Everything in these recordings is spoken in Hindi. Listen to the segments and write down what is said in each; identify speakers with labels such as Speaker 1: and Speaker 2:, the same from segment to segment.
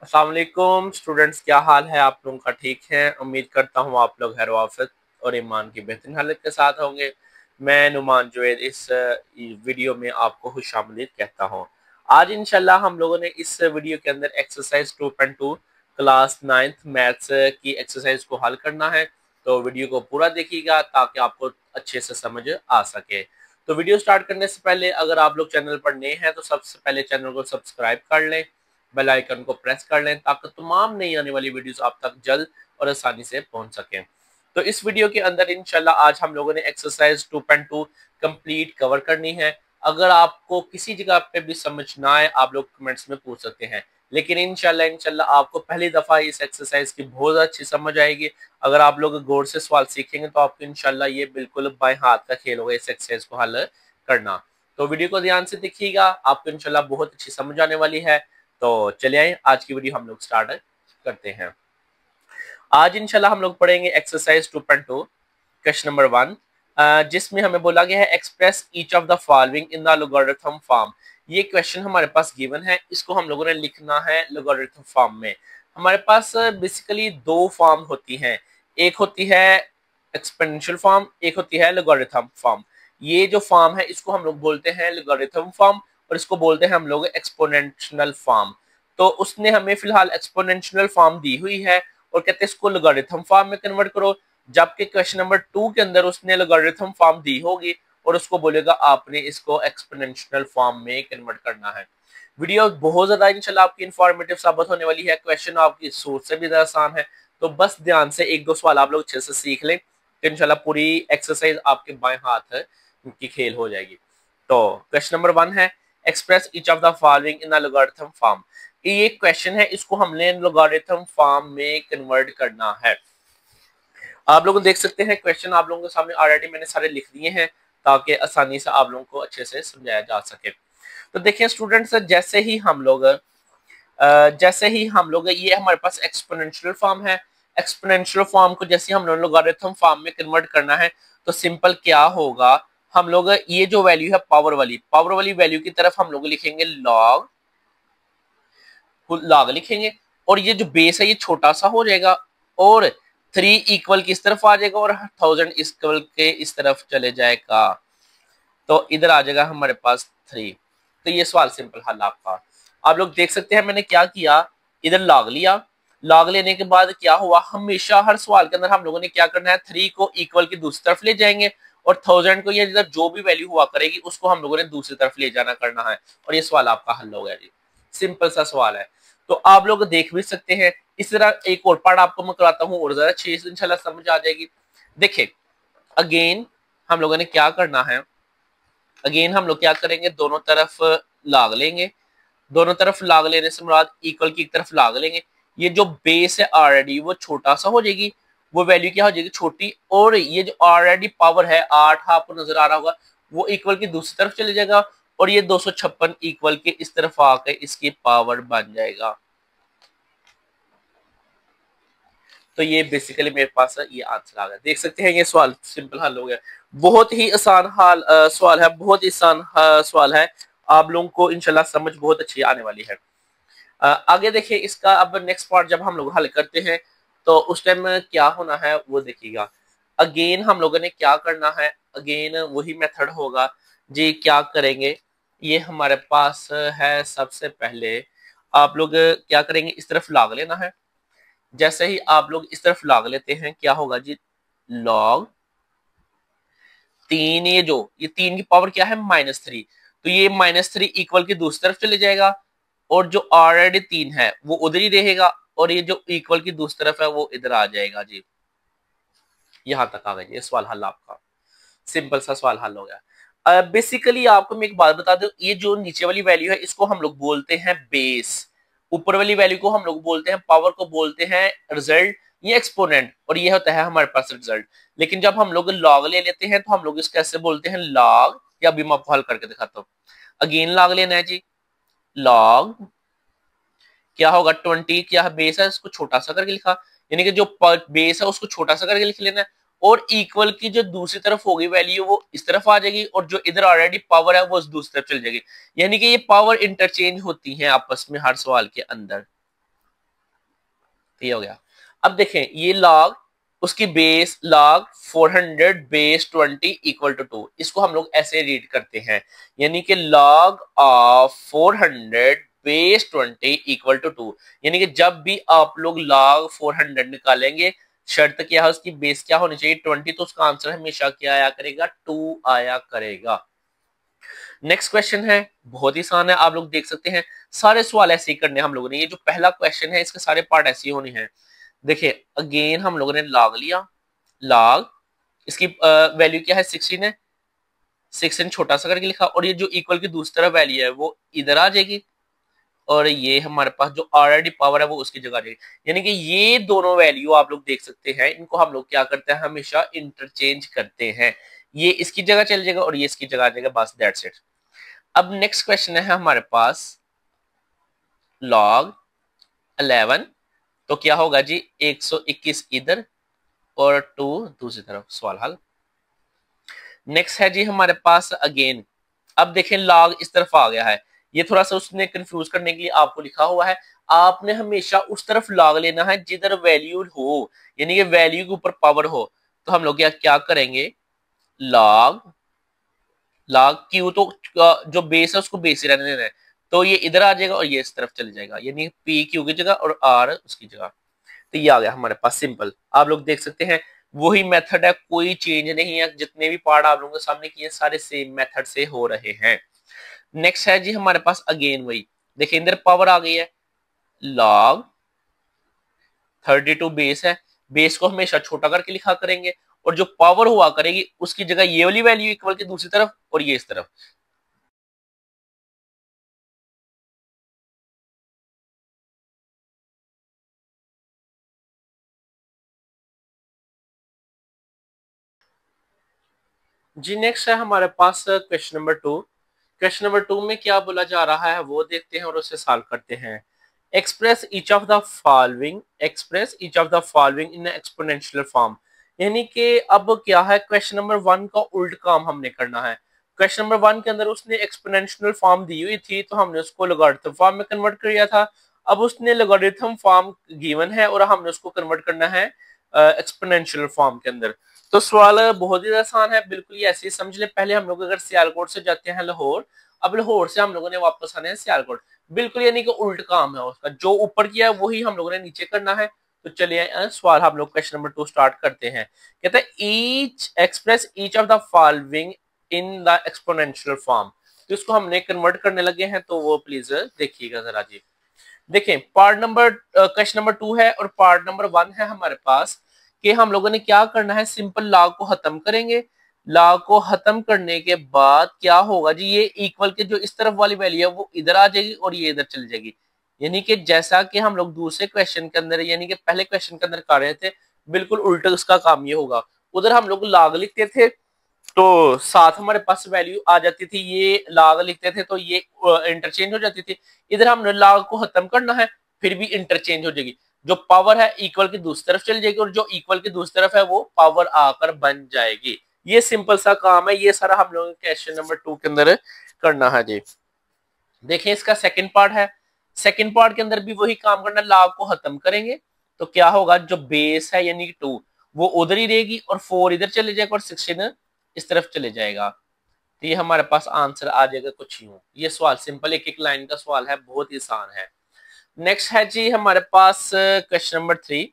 Speaker 1: अस्सलाम वालेकुम स्टूडेंट्स, क्या हाल है आप लोगों का? ठीक है, उम्मीद करता हूँ आप लोग खैर वाफियत और ईमान की बेहतरीन हालत के साथ होंगे। मैं नुमान जुवैद इस वीडियो में आपको खुशामदीद कहता हूँ। आज इंशाल्लाह हम लोगों ने इस वीडियो के अंदर एक्सरसाइज 2.2 क्लास 9th मैथ्स की एक्सरसाइज को हल करना है। तो वीडियो को पूरा देखिएगा ताकि आपको अच्छे से समझ आ सके। तो वीडियो स्टार्ट करने से पहले अगर आप लोग चैनल पर नए हैं तो सबसे पहले चैनल को सब्सक्राइब कर लें, बेल आइकन को प्रेस कर लें ताकि तमाम नई आने वाली वीडियोस आप तक जल्द और आसानी से पहुंच सकें। तो इस वीडियो के अंदर इंशाल्लाह आज हम लोगों ने एक्सरसाइज 2.2 कंप्लीट कवर करनी है। अगर आपको किसी जगह पे भी समझ ना आए आप लोग कमेंट्स में पूछ सकते हैं, लेकिन इंशाल्लाह आपको पहली दफा इस एक्सरसाइज की बहुत अच्छी समझ आएगी। अगर आप लोग गौर से सवाल सीखेंगे तो आपको इंशाल्लाह ये बिल्कुल बाएं हाथ का खेल होगा इस एक्सरसाइज को हल करना। तो वीडियो को ध्यान से देखिएगा, आपको इंशाल्लाह बहुत अच्छी समझ आने वाली है। तो चलिए आइए आज की वीडियो हम लोग स्टार्ट करते हैं। आज इंशाल्लाह हम लोग पढ़ेंगे एक्सरसाइज 2.2 क्वेश्चन नंबर 1, जिसमें हमें बोला गया है express each of the following in the logarithm form. ये क्वेश्चन हमारे पास गिवन है, इसको हम लोगों ने लिखना है लोगारिथम फॉर्म में। हमारे पास बेसिकली दो फॉर्म होती हैं, एक होती है एक्सपोनेंशियल फॉर्म, एक होती है लोगारिथम फॉर्म। ये जो फॉर्म है इसको हम लोग बोलते हैं लोगारिथम फॉर्म और इसको बोलते हैं हम लोग एक्सपोनेंशियल फॉर्म। तो उसने हमें फिलहाल एक्सपोनेंशियल फॉर्म दी हुई है और कहते हैं इसको लोगारिथम फॉर्म में कन्वर्ट करो, जबकि क्वेश्चन नंबर 2 के अंदर उसने लोगारिथम फॉर्म दी होगी और उसको बोलेगा आपने इसको एक्सपोनेंशियल फॉर्म में कन्वर्ट करना है। वीडियो बहुत ज्यादा इंशाल्लाह आपकी इंफॉर्मेटिव साबित होने वाली है, क्वेश्चन आपकी सोच से भी ज्यादा आसान है। तो बस ध्यान से एक दो सवाल आप लोग अच्छे से सीख लें तो इंशाल्लाह पूरी एक्सरसाइज आपके बाएं हाथ की खेल हो जाएगी। तो क्वेश्चन नंबर 1 है express each of the following in the logarithm form. ये क्वेश्चन है, इसको हमने लोगारिथम फॉर्म में कन्वर्ट करना है। आप लोग देख सकते हैं क्वेश्चन आप लोगों के सामने ऑलरेडी मैंने सारे लिख दिए हैं ताकि आसानी से आप लोगों को अच्छे से समझाया जा सके। तो देखिए स्टूडेंट्स, जैसे ही हम लोग ये हमारे पास एक्सपोनेंशियल फॉर्म है, एक्सपोनेंशियल फॉर्म को जैसे हम लोग लोगारिथम फॉर्म में कन्वर्ट करना है तो सिंपल क्या होगा, हम लोग ये जो वैल्यू है पावर वाली वैल्यू की तरफ हम लोग लिखेंगे लॉग लिखेंगे और ये जो बेस है ये छोटा सा हो जाएगा और 3 इक्वल किस तरफ आ जाएगा और 1000 इक्वल के इस तरफ चले जाएगा। तो इधर आ जाएगा हमारे पास 3। तो ये सवाल सिंपल हल आपका। आप लोग देख सकते हैं मैंने क्या किया, इधर लॉग लिया, लॉग लेने के बाद क्या हुआ, हमेशा हर सवाल के अंदर हम लोगों ने क्या करना है, 3 को इक्वल की दूसरी तरफ ले जाएंगे और 1000 को ये इधर जो भी वैल्यू हुआ करेगी उसको हम लोगों ने दूसरी तरफ ले जाना करना है और ये सवाल आपका हल हो गया जी। सिंपल सा सवाल है। तो आप लोग देख भी सकते हैं। इस तरह एक और पार्ट आपको मैं कराता हूँ और ज्यादा अच्छी इंशाल्लाह समझ आ जाएगी। देखिए अगेन हम लोगों ने क्या करना है, अगेन हम लोग क्या करेंगे, दोनों तरफ लाग लेंगे, दोनों तरफ लाग लेने से मुराद इक्वल की एक तरफ लाग लेंगे। ये जो बेस है ऑलरेडी वो छोटा सा हो जाएगी, वो वैल्यू क्या हो जाएगी छोटी, और ये जो ऑलरेडी पावर है 8 आपको नजर आ रहा होगा वो इक्वल की दूसरी तरफ चले जाएगा और ये 256 इक्वल के इस तरफ आके इसकी पावर बन जाएगा। तो ये बेसिकली मेरे पास ये आंसर आ गया। देख सकते हैं ये सवाल सिंपल हल हो गया। बहुत ही आसान सवाल है, बहुत ही आसान सवाल है। आप लोगों को इंशाल्लाह समझ बहुत अच्छी आने वाली है। आगे देखिए इसका अब नेक्स्ट पार्ट जब हम लोग हल करते हैं तो उस टाइम क्या होना है वो देखिएगा। अगेन हम लोगों ने क्या करना है, अगेन वही मेथड होगा जी। क्या करेंगे, ये हमारे पास है सबसे पहले आप लोग क्या करेंगे, इस तरफ लाग लेना है। जैसे ही आप लोग इस तरफ लाग लेते हैं क्या होगा जी, लॉग 3, ये 3 की पावर क्या है -3, तो ये -3 इक्वल की दूसरी तरफ चले जाएगा और जो ऑलरेडी 3 है वो उधर ही रहेगा और ये जो इक्वल की दूसरी तरफ है वो इधर आ जाएगा जी। यहां तक आ गया ये सवाल हल आपका। सिंपल सा सवाल हल हो गया। बेसिकली आपको मैं एक बात बता दूं, ये जो नीचे वाली वैल्यू है इसको हम लोग बोलते हैं बेस, ऊपर वाली वैल्यू को हम लोग बोलते हैं पावर, को बोलते हैं रिजल्ट, ये एक्सपोनेंट और ये होता है हमारे पास रिजल्ट। लेकिन जब हम लोग लॉग ले लेते हैं तो हम लोग इसको कैसे बोलते हैं, लॉग, या अभी मैं आपको हल करके दिखाता हूँ। अगेन लॉग लेना है जी, लॉग क्या होगा, 20 क्या बेस है इसको छोटा सा करके लिखा, यानी कि जो बेस है उसको छोटा सा करके लिख लेना है और इक्वल की जो दूसरी तरफ होगी वैल्यू वो इस तरफ आ जाएगी और जो इधर ऑलरेडी पावर है वो उस दूसरी तरफ चल जाएगी। यानी कि ये पावर इंटरचेंज होती है आपस में हर सवाल के अंदर। तो ये हो गया। अब देखें ये log, उसकी base log 400 base 20 equal to 2, इसको हम लोग ऐसे रीड करते हैं, यानी कि log of 400 base 20 equal to 2, यानी कि जब भी आप लोग log 400 निकालेंगे, शर्त क्या है उसकी, बेस क्या होनी चाहिए 20, तो उसका आंसर हमेशा क्या आया करेगा 2 आया करेगा। नेक्स्ट क्वेश्चन है, बहुत ही आसान है, आप लोग देख सकते हैं सारे सवाल ऐसे ही करने हम लोगों ने। ये जो पहला क्वेश्चन है इसके सारे पार्ट ऐसे ही होने हैं। देखिए अगेन हम लोगों ने log लिया, log इसकी वैल्यू क्या है 16 है, 16 छोटा सा करके लिखा, और ये जो इक्वल की दूसरी तरफ वैल्यू है वो इधर आ जाएगी, और ये हमारे पास जो ऑलरेडी पावर है वो उसकी जगह आ जाएगी। यानी कि ये दोनों वैल्यू आप लोग देख सकते हैं, इनको हम लोग क्या करते हैं हमेशा इंटरचेंज करते हैं, ये इसकी जगह चल जाएगा और ये इसकी जगह आ जाएगा, बस दैट्स इट। अब नेक्स्ट क्वेश्चन है हमारे पास log 11, तो क्या होगा जी 121 इधर और 2 दूसरी तरफ, सवाल हल। नेक्स्ट है जी हमारे पास अगेन, अब देखें log इस तरफ आ गया है, ये थोड़ा सा उसने कंफ्यूज करने के लिए आपको लिखा हुआ है, आपने हमेशा उस तरफ log लेना है जिधर वैल्यू हो, यानी कि वैल्यू के ऊपर पावर हो। तो हम लोग क्या करेंगे, log क्यू, तो जो बेस है उसको बेस ही रहने देना है, तो ये इधर आ जाएगा और ये इस तरफ चले जाएगा, यानी पी क्यू की जगह और आर उसकी जगह। तो ये आ गया हमारे पास सिंपल, आप लोग देख सकते हैं वही मेथड है, कोई चेंज नहीं है, जितने भी पार्ट आप लोगों के सामने किए सारे सेम मेथड से हो रहे हैं। नेक्स्ट है जी हमारे पास अगेन वही, देखिए इधर पावर आ गई है, log 32 बेस है, बेस को हमेशा छोटा करके लिखा करेंगे, और जो पावर हुआ करेगी उसकी जगह ये वाली वैल्यू इक्वल की दूसरी तरफ और ये इस तरफ। जी नेक्स्ट है हमारे पास क्वेश्चन नंबर 2। क्वेश्चन नंबर 2 में क्या बोला जा रहा है वो देखते हैं और उसे सॉल्व करते हैं। Express each of the following, express each of the following in exponential form, यानी कि अब क्या है क्वेश्चन नंबर 1 का उल्ट काम हमने करना है। क्वेश्चन नंबर 1 के अंदर उसने एक्सपोनेंशियल फॉर्म दी हुई थी तो हमने उसको लॉगरिथम फॉर्म में कन्वर्ट कर दिया था। अब उसने लॉगरिथम फॉर्म गिवन है और हमने उसको कन्वर्ट करना है एक्सपोनेंशियल फॉर्म के अंदर। तो सवाल बहुत ही आसान है, बिल्कुल ही ऐसे ही समझ ले। पहले हम लोग अगर सियालकोट से जाते हैं लाहौर, अब लाहौर से हम लोगों ने वापस आना है सियालकोट, बिल्कुल यानी कि उल्ट काम है उसका, जो ऊपर किया है वही हम लोगों ने नीचे करना है। तो चलिए सवाल हम लोग क्वेश्चन नंबर 2 स्टार्ट करते हैं। कहता है each express each of the following in the exponential form, तो इसको हमने कन्वर्ट करने लगे हैं, तो वो प्लीज देखिएगा जरा जी। देखें पार्ट नंबर क्वेश्चन नंबर 2 है और पार्ट नंबर 1 है हमारे पास, कि हम लोगों ने क्या करना है, सिंपल लॉग को खत्म करेंगे। लॉग को खत्म करने के बाद क्या होगा जी, ये इक्वल के जो इस तरफ वाली वैल्यू है वो इधर आ जाएगी और ये इधर चली जाएगी, यानी कि जैसा कि हम लोग दूसरे क्वेश्चन के अंदर यानी कि पहले क्वेश्चन के अंदर कर रहे थे, बिल्कुल उल्टा उसका काम ये होगा। उधर हम लोग लॉग लिखते थे तो साथ हमारे पास वैल्यू आ जाती थी, ये लॉग लिखते थे तो ये इंटरचेंज हो जाती थी। इधर हमने लॉग को खत्म करना है, फिर भी इंटरचेंज हो जाएगी, जो पावर है इक्वल की दूसरी तरफ चली जाएगी और जो इक्वल की दूसरी तरफ है वो पावर आकर बन जाएगी। ये सिंपल सा काम है, ये सारा हम लोगों क्वेश्चन नंबर 2 के अंदर करना है जी। देखिए इसका सेकंड पार्ट है, सेकंड पार्ट के अंदर भी वही काम करना, लॉग को खत्म करेंगे तो क्या होगा, जो बेस है यानी कि 2 वो उधर ही रहेगी और 4 इधर चले जाएगा और 16 इस तरफ चले जाएगा। तो ये हमारे पास आंसर आ जाएगा कुछ यूं। ये सवाल सिंपल एक एक लाइन का सवाल है, बहुत ही आसान है। नेक्स्ट है जी हमारे पास क्वेश्चन नंबर 3।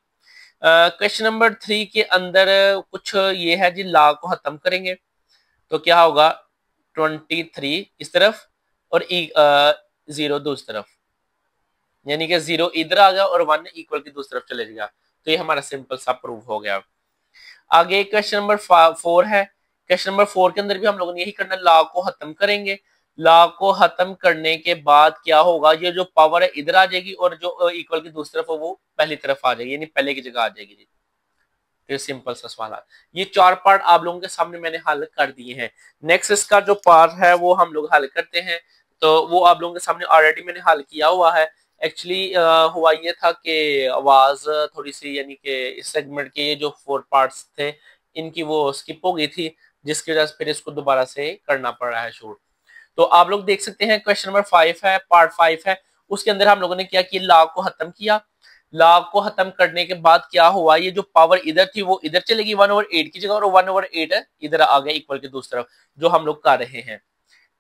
Speaker 1: क्वेश्चन नंबर 3 के अंदर कुछ ये है जी, लॉग को खत्म करेंगे तो क्या होगा 23 इस तरफ और 0 दूसरी तरफ, यानी कि 0 इधर आ गया और 1 इक्वल की दूसरी तरफ चले जाएगा। तो ये हमारा सिंपल सा प्रूफ हो गया। आगे क्वेश्चन नंबर 4 है। क्वेश्चन नंबर 4 के अंदर भी हम लोगों ने यही करना, लॉग को खत्म करेंगे। लॉग को खत्म करने के बाद क्या होगा, ये जो पावर है इधर आ जाएगी और जो इक्वल की दूसरी तरफ है वो पहली तरफ आ जाएगी, यानी पहले की जगह आ जाएगी जी। तो सिंपल सा सवाल है। ये 4 पार्ट आप लोगों के सामने मैंने हल कर दिए हैं। नेक्स्ट इसका जो पार्ट है वो हम लोग हल करते हैं, तो वो आप लोगों के सामने ऑलरेडी मैंने हल किया हुआ है। एक्चुअली हुआ ये था कि आवाज थोड़ी सी यानी कि इस सेगमेंट के ये जो 4 पार्ट्स थे इनकी वो स्किप हो गई थी, जिसकी वजह से फिर इसको दोबारा से करना पड़ रहा है शूट। तो आप लोग देख सकते हैं क्वेश्चन नंबर 5 है, पार्ट 5 है, उसके अंदर हम लोगों ने क्या किया, लॉग को खत्म किया। लॉग को खत्म करने के बाद क्या हुआ, ये जो पावर इधर थी वो इधर चलेगी 1/8 की जगह, और 1/8 इधर आ गया इक्वल के दूसरी तरफ, जो हम लोग कर रहे हैं।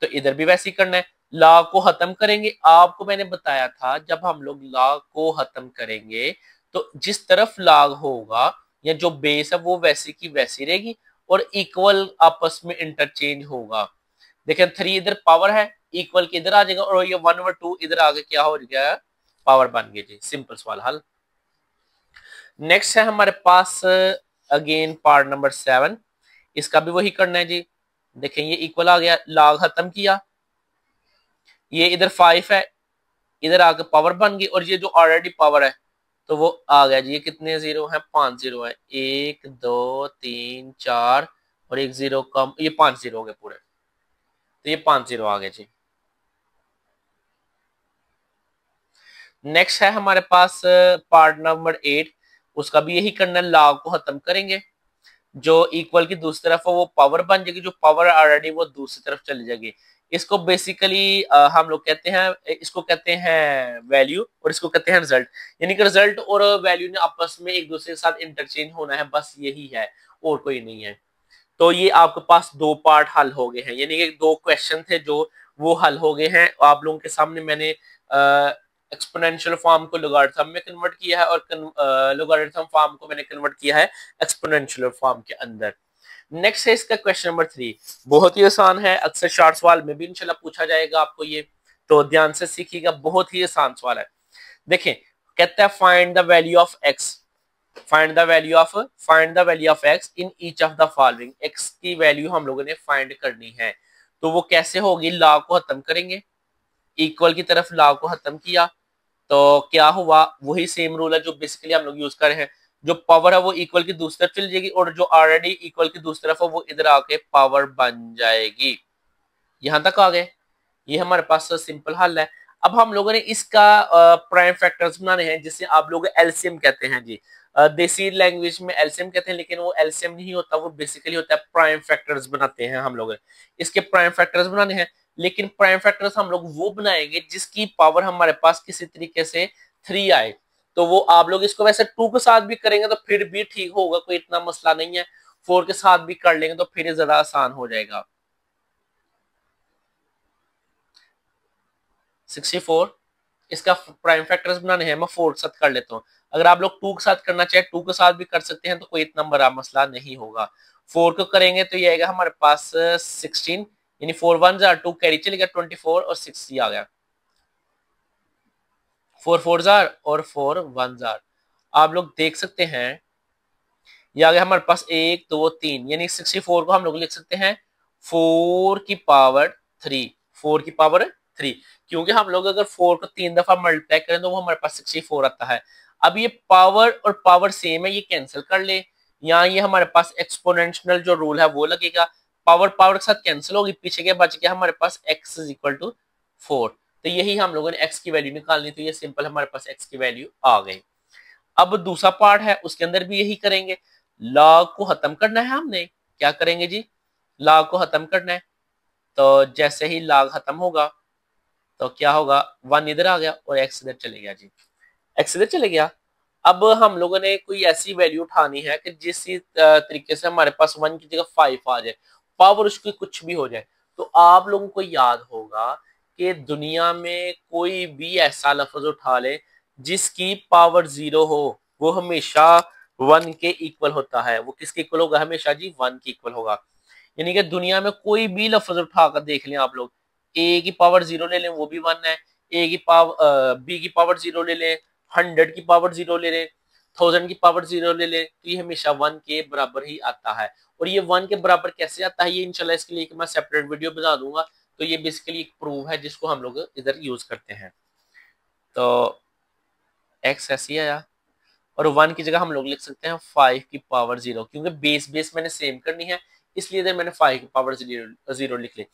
Speaker 1: तो इधर भी वैसे ही करना है, लॉग को खत्म करेंगे। आपको मैंने बताया था जब हम लोग लॉग को खत्म करेंगे तो जिस तरफ लॉग होगा या जो बेस है वो वैसी की वैसी रहेगी और इक्वल आपस में इंटरचेंज होगा। देखिए 3 इधर पावर है, इक्वल के इधर आ जाएगा, और ये 1/2 इधर आगे क्या हो गया, पावर बन गई जी। सिंपल सवाल हल। नेक्स्ट है हमारे पास अगेन पार्ट नंबर 7। इसका भी वही करना है जी। देखें ये इक्वल आ गया, लॉग खत्म किया, ये इधर 5 है, इधर आके पावर बन गई, और ये जो ऑलरेडी पावर है तो वो आ गया जी। ये कितने जीरो है, 5 जीरो है, 1 2 3 4 और एक जीरो कम, ये 5 जीरो हो गए पूरे। तो ये 5 जीरो आ गए जी। नेक्स्ट है हमारे पास पार्ट नंबर 8। उसका भी यही करना है, लॉग को खत्म करेंगे, जो इक्वल की दूसरी तरफ है वो पावर बन जाएगी, जो पावर ऑलरेडी वो दूसरी तरफ चली जाएगी। इसको बेसिकली हम लोग कहते हैं, इसको कहते हैं वैल्यू और इसको कहते हैं रिजल्ट। यानी कि रिजल्ट और वैल्यू ने आपस में एक दूसरे के साथ इंटरचेंज होना है, बस यही है और कोई नहीं है। तो ये आपके पास दो पार्ट हल हो गए हैं, यानी कि दो क्वेश्चन थे जो वो हल हो गए हैं। आप लोगों के सामने मैंने एक्सपोनेंशियल फॉर्म को लॉगरिथम में कन्वर्ट किया है और लॉगरिथम फॉर्म को मैंने कन्वर्ट किया है एक्सपोनेंशियल फॉर्म के अंदर। नेक्स्ट है इसका क्वेश्चन नंबर 3। बहुत ही आसान है, अक्सर शॉर्ट सवाल में भी इंशाल्लाह पूछा जाएगा आपको ये, तो ध्यान से सीखिएगा, बहुत ही आसान सवाल है। देखें, कहता है find the value of x, find the value of x in each of the following. X की वैल्यू हम लोगों ने फाइंड करनी है, तो वो कैसे होगी, लॉग को खत्म करेंगे, इक्वल की तरफ लॉग को खत्म किया तो क्या हुआ, वही सेम रूल है जो बेसिकली हम लोग यूज कर रहे हैं। जो पावर है वो इक्वल की दूसरी तरफ चली जाएगी, और जो ऑलरेडी इक्वल की दूसरी तरफ है वो इधर आके पावर बन जाएगी। यहां तक आ गए, ये हमारे पास सिंपल हल है। अब हम लोगों ने इसका प्राइम फैक्टर्स बनाने हैं, जिसे आप लोग एलसीएम कहते हैं जी। देसी लैंग्वेज में एलसीएम कहते हैं, लेकिन वो एलसीएम नहीं होता, वो बेसिकली होता है प्राइम फैक्टर्स बनाते हैं हम लोग। इसके प्राइम फैक्टर्स बनाने हैं, लेकिन प्राइम फैक्टर्स हम लोग वो बनाएंगे जिसकी पावर हमारे पास किसी तरीके से 3 आए। तो वो आप लोग इसको वैसे 2 के साथ भी करेंगे तो फिर भी ठीक होगा, कोई इतना मसला नहीं है। 4 के साथ भी कर लेंगे तो फिर ज्यादा आसान हो जाएगा। 64 इसका प्राइम फैक्टर्स बनाने हैं, मैं 4 के साथ कर लेता हूँ। अगर आप लोग 2 के साथ करना चाहे 2 के साथ भी कर सकते हैं, तो कोई इतना बड़ा मसला नहीं होगा। 4 को करेंगे तो ये आएगा हमारे पास 16, यानी 4 1 जार 2 कैरी चलेगा 24 और 6 आ गया, 4 4 जार और 4 1 जार। आप लोग देख सकते हैं ये आ गया हमारे पास 1 2 3, यानी 64 को हम लोग लिख सकते हैं 4 की पावर 3, 4 की पावर 3, क्योंकि हम लोग अगर 4 को 3 दफा मल्टीप्लाई करें तो वो हमारे पास 64 आता है। अब ये पावर और पावर सेम है, ये कैंसिल कर ले, यहाँ ये हमारे पास एक्सपोनेंशियल जो रूल है वो लगेगा। पावर पावर के साथ कैंसिल होगी, पीछे के बच गया हमारे पास x इज इक्वल टू 4। तो यही हम लोगों ने x की वैल्यू निकालनी, तो ये सिंपल हमारे पास x की वैल्यू आ गई। अब दूसरा पार्ट है, उसके अंदर भी यही करेंगे, लॉग को खत्म करना है। हमने क्या करेंगे जी, लॉग को खत्म करना है, तो जैसे ही लॉग खत्म होगा तो क्या होगा, 1 इधर आ गया और x इधर चले गया जी, x इधर चले गया। अब हम लोगों ने कोई ऐसी वैल्यू उठानी है कि जिस तरीके से हमारे पास 1 की जगह 5 आ जाए, पावर उसकी कुछ भी हो जाए। तो आप लोगों को याद होगा कि दुनिया में कोई भी ऐसा लफ्ज उठा ले जिसकी पावर 0 हो, वो हमेशा 1 के इक्वल होता है। वो किसके इक्वल होगा, हमेशा जी 1 के इक्वल होगा। यानी कि दुनिया में कोई भी लफ्ज उठाकर देख लें आप लोग, a की पावर 0 ले लें वो भी 1 है, a की पावर b की पावर 0 ले लें, 100 की पावर 0 ले लें, 1000 की पावर 0 ले लें, तो ये हमेशा 1 के बराबर ही आता है। और ये 1 के बराबर कैसे आता है, ये इंशाल्लाह इसके लिए मैं सेपरेट वीडियो बना दूंगा। तो ये बेसिकली एक प्रूफ है जिसको हम लोग इधर यूज करते हैं। तो x ऐसे ही आया, और 1 की जगह हम लोग लिख सकते हैं 5 की पावर 0, क्योंकि बेस बेस मैंने सेम करनी है, इसलिए इधर मैंने 5 की पावर 0 लिख ली।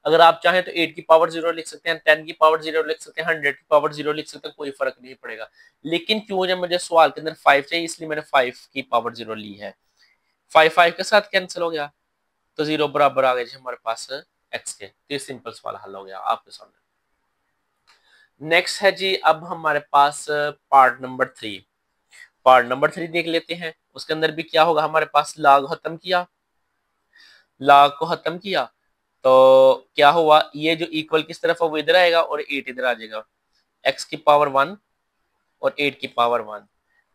Speaker 1: अगर आप चाहें तो 8 की पावर 0 लिख सकते हैं, 10 की पावर 0 लिख सकते हैं, 100 की पावर 0 लिख सकते हैं, कोई फर्क नहीं पड़ेगा। लेकिन क्यों, जब मुझे सवाल के अंदर 5 चाहिए, इसलिए मैंने 5 की पावर 0 ली है। 5 5 के साथ कैंसिल हो गया, तो 0 बराबर आ गया जी हमारे पास x के। तो ये सिंपल सवाल हल हो गया आपके सामने। नेक्स्ट है जी, अब हमारे पास पार्ट नंबर 3। पार्ट नंबर 3 देख लेते हैं। उसके अंदर भी क्या होगा, हमारे पास log खत्म किया, log को खत्म किया तो क्या हुआ, ये जो इक्वल किस तरफ है वो इधर आएगा और 8 इधर आ जाएगा, x की पावर 1 और 8 की पावर 1।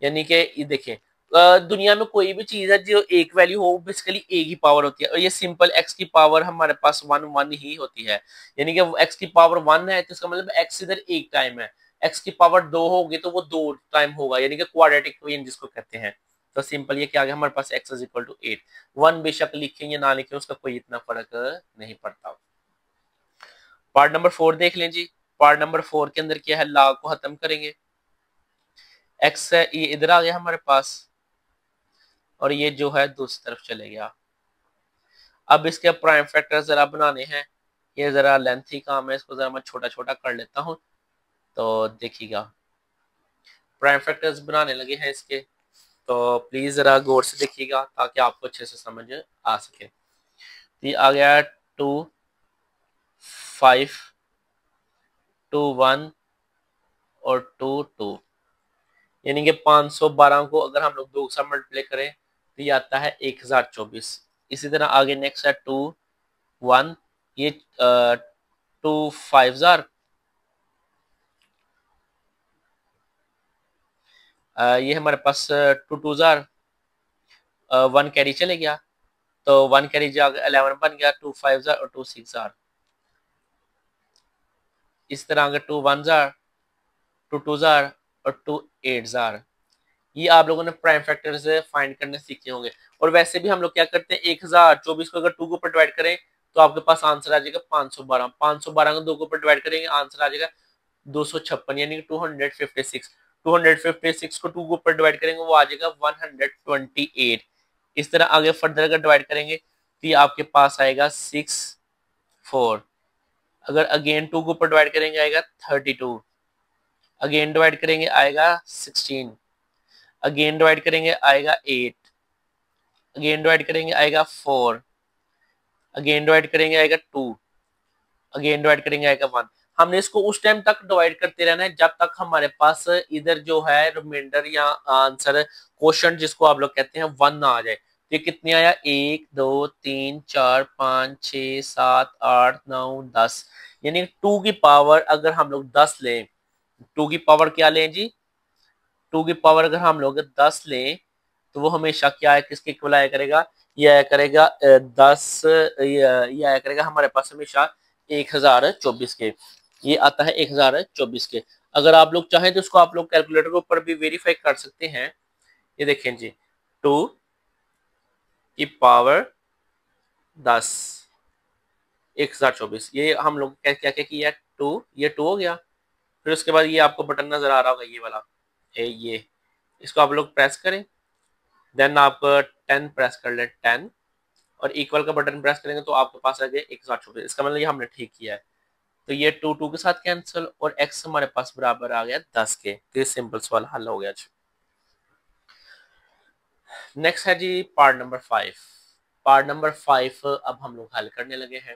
Speaker 1: यानी कि ये देखिए, दुनिया में कोई भी चीज है जो एक वैल्यू हो बेसिकली एक ही पावर होती है, और ये सिंपल x की पावर हमारे पास 1 ही होती है। यानी कि x की पावर 1 है तो इसका मतलब x इधर एक टाइम है, x की पावर 2 होगी तो वो 2 टाइम होगा, यानी कि क्वाड्रेटिक इक्वेशन जिसको कहते हैं। तो सिंपल ये क्या आ गया हमारे पास, x इज इक्वल टू 8। 1 बेशक लिखें या ना लिखें उसका कोई इतना फर्क नहीं पड़ता। पार्ट नंबर 4 देख लें जी। पार्ट नंबर 4 के अंदर क्या है, log को खत्म करेंगे, x है ये इधर आ गया हमारे पास और ये जो है दूसरी तरफ चले गया। अब इसके प्राइम फैक्टर जरा बनाने हैं, ये जरा लेंथी काम है, इसको जरा मैं छोटा छोटा कर लेता हूँ तो देखिएगा। प्राइम फैक्टर्स बनाने लगे हैं इसके, तो प्लीज जरा गौर से देखिएगा ताकि आपको अच्छे से समझ आ सके। तो ये आ गया 2 5 2 1 और 2 2, यानी कि 512 को अगर हम लोग 2 से मल्टीप्लाई करें तो ये आता है 1024। इसी तरह आगे नेक्स्ट है 2 1, ये 2 5 जार, ये हमारे पास 2 2 जार, 1 कैरी चले गया तो 1 कैरी जो 11 बन गया, 2 5 जार और 2 6 जार। इस तरह अगर 2 1 जार, 2 2 जार और 2 8 जार, ये आप लोगों ने प्राइम फैक्टर से फाइंड करने सीखे होंगे। और वैसे भी हम लोग क्या करते हैं, 1024 को अगर 2 के ऊपर डिवाइड करें तो आपके पास आंसर आ जाएगा 512। 512 को 2 के ऊपर डिवाइड करेंगे आंसर आ जाएगा 256, यानी कि 256। 256 को 2 के ऊपर डिवाइड करेंगे वो आ जाएगा 128। इस तरह आगे फर्दर अगर डिवाइड करेंगे तो ये आपके पास आएगा 64। अगर अगेन 2 के ऊपर डिवाइड करेंगे आएगा 32, अगेन डिवाइड करेंगे आएगा 16, अगेन डिवाइड करेंगे आएगा 8, अगेन डिवाइड करेंगे आएगा 4, अगेन डिवाइड करेंगे आएगा 2, अगेन डिवाइड करेंगे आएगा 1। हमने इसको उस टाइम तक डिवाइड करते रहना है जब तक हमारे पास इधर जो है रिमाइंडर या आंसर क्वेश्चन जिसको आप लोग कहते हैं 1 ना आ जाए। तो ये कितने आया, 1 2 3 4 5 6 7 8 9 10, यानी 2 की पावर अगर हम लोग 10 लें, 2 की पावर क्या लें जी, 2 की पावर अगर हम लोग 10 लें तो वो हमेशा क्या है, किसके इक्वल आया करेगा, ये आया करेगा 10, ये आया करेगा हमारे पास हमेशा 1024 के, ये आता है 1024 के। अगर आप लोग चाहें तो उसको आप लोग कैलकुलेटर के ऊपर भी वेरीफाई कर सकते हैं। ये देखें जी, 2 की पावर 10 1024, ये हम लोग क्या क्या क्या किया, 2, ये 2 हो गया। फिर उसके बाद ये आपको बटन नजर आ रहा होगा ये वाला, ये इसको आप लोग प्रेस करें, देन आप 10 प्रेस कर लें 10, और इक्वल का बटन प्रेस करेंगे तो आपके पास आ गया 1024। इसका मतलब ये हमने ठीक किया है। तो ये 2 2 के साथ कैंसिल और x हमारे पास बराबर आ गया 10 के। तो ये सिंपल सवाल हल हो गया। नेक्स्ट है जी पार्ट नंबर 5। पार्ट नंबर 5 अब हम लोग हल करने लगे हैं।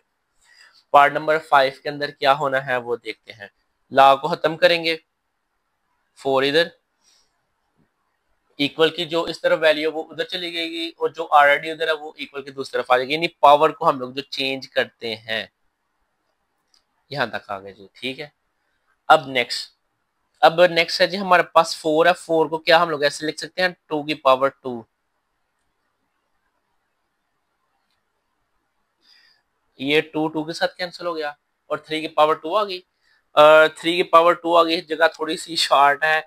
Speaker 1: पार्ट नंबर 5 के अंदर क्या होना है वो देखते हैं। लॉ को खत्म करेंगे, 4 इधर, इक्वल की जो इस तरफ वैल्यू है वो उधर चली जाएगी और जो ऑलरेडी उधर है वो इक्वल की दूसरी तरफ आ जाएगी, यानी पावर को हम लोग जो चेंज करते हैं। यहां तक आ गए जी, ठीक है। अब नेक्स्ट है जी हमारे पास 4 है, 4 को क्या हम लोग ऐसे लिख सकते हैं, 2 की पावर 2, ये 2 2 के साथ कैंसिल हो गया और 3 की पावर 2 आ गई। 3 की पावर 2 आ गई, जगह थोड़ी सी शॉर्ट है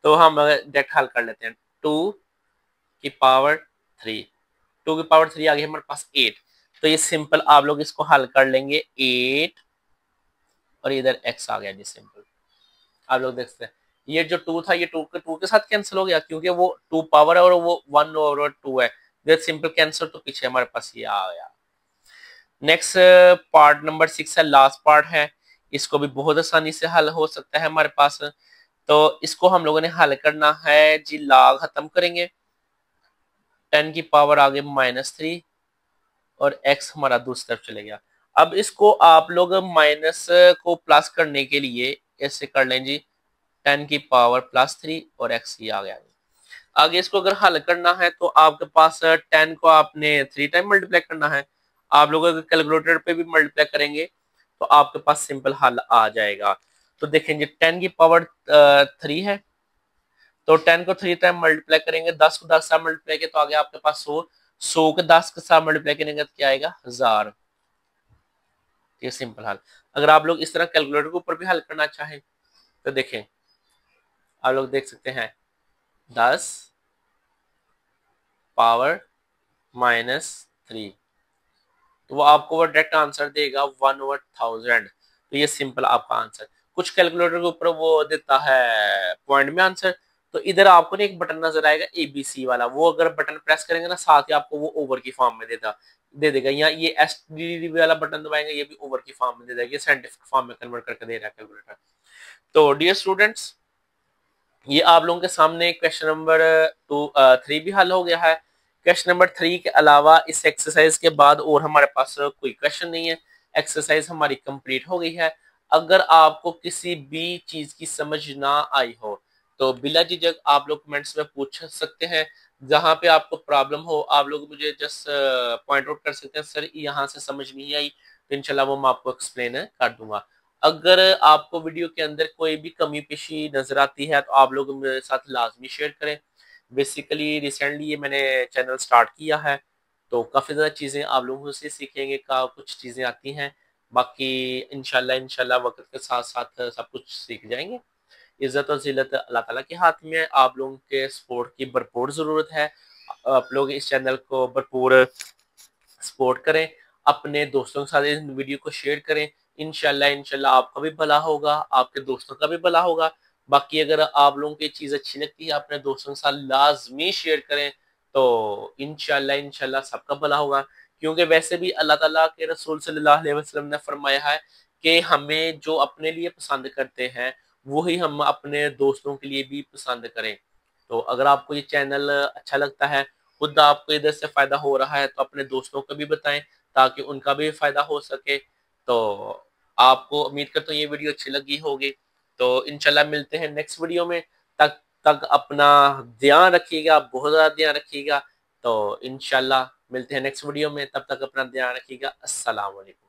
Speaker 1: तो हम डायरेक्ट हल कर लेते हैं। 2 की पावर 3, 2 की पावर 3 आ गई हमारे पास 8। तो ये सिंपल आप लोग इसको हल कर लेंगे 8 और इधर x आ गया जी, सिंपल आप लोग देखते हैं। ये जो 2 था ये 2 के साथ कैंसिल हो गया क्योंकि वो 2 पावर है और वो 1 ओवर 2 है, सिंपल कैंसिल, तो पीछे हमारे पास ये आ गया। नेक्स्ट पार्ट नंबर 6 है, लास्ट पार्ट है। इसको भी बहुत आसानी से हल हो सकता है हमारे पास। तो इसको हम लोगों ने हल करना है जी, log खत्म करेंगे, 10 की पावर आगे -3 और x हमारा दूसरी तरफ चले गया। अब इसको आप लोग माइनस को प्लस करने के लिए ऐसे कर लें जी, 10 की पावर +3 और x ये आ गया। आगे इसको अगर हल करना है तो आपके पास 10 को आपने 3 टाइम मल्टीप्लाई करना है। आप लोग अगर कैलकुलेटर पे भी मल्टीप्लाई करेंगे तो आपके पास सिंपल हल आ जाएगा। तो देखेंगे 10 की पावर 3 है, तो 10 को 3 टाइम मल्टीप्लाई करेंगे, 10 को 10 से मल्टीप्लाई किया तो आगे आपके पास 100, 100 को 10 के साथ मल्टीप्लाई करेंगे तो क्या आएगा 1000। ये सिंपल हल। अगर आप लोग इस तरह कैलकुलेटर के ऊपर भी हल करना चाहें तो देखें, आप लोग देख सकते हैं 10 पावर -3, तो वो आपको वो डायरेक्ट आंसर देगा 1/1000। तो ये सिंपल आपका आंसर। कुछ कैलकुलेटर के ऊपर वो देता है पॉइंट में आंसर, तो इधर आपको ना एक बटन नजर आएगा ABC वाला, वो अगर बटन प्रेस करेंगे ना साथ ही आपको वो ओवर की फॉर्म में दे देगा। या ये STD वाला बटन दबाएंगे, ये भी ओवर की फॉर्म में दे देगा, ये साइंटिफिक फॉर्म में कन्वर्ट करके दे रहा है कैलकुलेटर। तो डियर स्टूडेंट्स, ये आप लोगों के सामने क्वेश्चन नंबर 3 भी हल हो गया है। क्वेश्चन नंबर 3 के अलावा इस एक्सरसाइज के बाद और हमारे पास कोई क्वेश्चन नहीं है। एक्सरसाइज हमारी कंप्लीट हो गई है। अगर आपको किसी भी चीज की समझ ना आई हो तो बिला झिझक आप लोग कमेंट्स में पूछ सकते हैं। जहां पे आपको प्रॉब्लम हो आप लोग मुझे जस्ट पॉइंट आउट कर सकते हैं, सर यहाँ से समझ नहीं आई, तो इंशाल्लाह वो मैं आपको एक्सप्लेन कर दूंगा। अगर आपको वीडियो के अंदर कोई भी कमी पेशी नजर आती है तो आप लोग मेरे साथ लाजमी शेयर करें। बेसिकली रिसेंटली ये मैंने चैनल स्टार्ट किया है, तो काफ़ी ज़्यादा चीज़ें आप लोगों से सीखेंगे, का कुछ चीज़ें आती हैं, बाकी इंशाल्लाह वक्त के साथ साथ सब कुछ सीख जाएंगे। इज़्ज़त और ज़िल्लत अल्लाह ताला के हाथ में है। आप लोगों के सपोर्ट की भरपूर ज़रूरत है। आप लोग इस चैनल को भरपूर सपोर्ट करें, अपने दोस्तों के साथ इस वीडियो को शेयर करें। इंशाल्लाह आपका भी भला होगा, आपके दोस्तों का भी भला होगा। बाकी अगर आप लोगों को ये चीज़ अच्छी लगती है अपने दोस्तों के साथ लाजमी शेयर करें, तो इंशाल्लाह सबका भला होगा। क्योंकि वैसे भी अल्लाह ताला के रसूल सल्लल्लाहु अलैहि वसल्लम ने फरमाया है कि हमें जो अपने लिए पसंद करते हैं वही हम अपने दोस्तों के लिए भी पसंद करें। तो अगर आपको ये चैनल अच्छा लगता है, खुद आपको इधर से फायदा हो रहा है, तो अपने दोस्तों को भी बताएं ताकि उनका भी फायदा हो सके। तो आपको उम्मीद करता हूँ ये वीडियो अच्छी लगी होगी। तो इंशाल्लाह मिलते हैं नेक्स्ट वीडियो में। तक तक अपना ध्यान रखिएगा, बहुत ज़्यादा ध्यान रखिएगा। तो इंशाल्लाह मिलते हैं नेक्स्ट वीडियो में, तब तक अपना ध्यान रखिएगा। अस्सलाम वालेकुम।